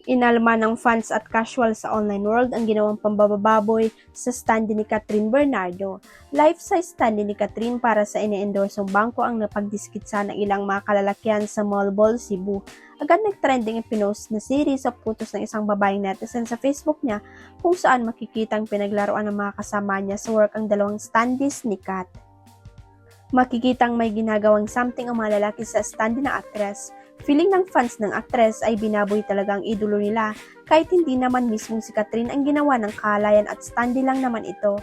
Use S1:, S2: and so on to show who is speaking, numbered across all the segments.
S1: Inalma ng fans at casual sa online world ang ginawang pambababoy sa stand ni Catherine Bernardo. Life-size stand ni Catherine para sa ine-endorsong bangko ang napagdiskitsa ng ilang mga kalalakyan sa Mall Ball, Cebu. Agad nag-trending ang pinost na series of photos ng isang babaeng netizen sa Facebook niya kung saan makikitang pinaglaruan ng mga kasama niya sa work ang dalawang standees ni Kat. Makikitang may ginagawang something ang mga lalaki sa stand ng aktres. Feeling ng fans ng aktres ay binaboy talaga ang idolo nila kahit hindi naman mismong si Catherine ang ginawa ng kalayan at standee lang naman ito.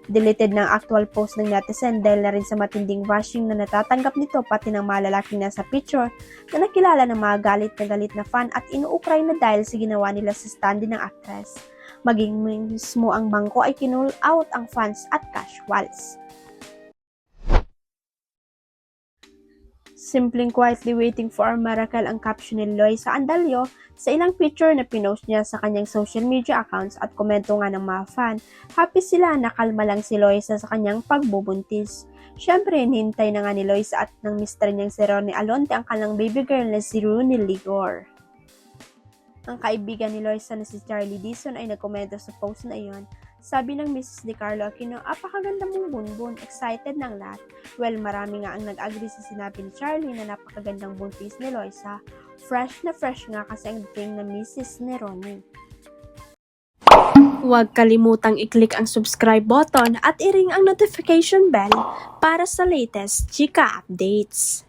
S1: Deleted ng actual post ng netizen dahil na rin sa matinding bashing na natatanggap nito pati ng mga lalaking nasa picture na nakilala ng mga galit na fan at inuukray na dahil sa ginawa nila sa standee ng aktres. Maging mismo ang bangko ay kinul out ang fans at casuals. Simpleng quietly waiting for a miracle ang caption ni Loisa Andalio sa ilang picture na pinost niya sa kanyang social media accounts at komento nga ng mga fan. Happy sila na kalma lang si Loisa sa kanyang pagbubuntis. Siyempre, hinihintay na nga ni Loisa at ng mister niyang si Ronnie Alonte ang kanilang baby girl na si Rooney Ligor. Ang kaibigan ni Loisa na si Charlie Dizon ay nagkomento sa post na iyon. Sabi ng Mrs. Di Carlo Aquino, apakaganda mong bunbun, excited ng lahat. Well, marami nga ang nag-agree sa sinabi ni Charlie na napakagandang buntis ni Loisa. Fresh na fresh nga kasi ang dating na Mrs. ni Ronnie. Huwag kalimutang i-click ang subscribe button at i-ring ang notification bell para sa latest chika updates.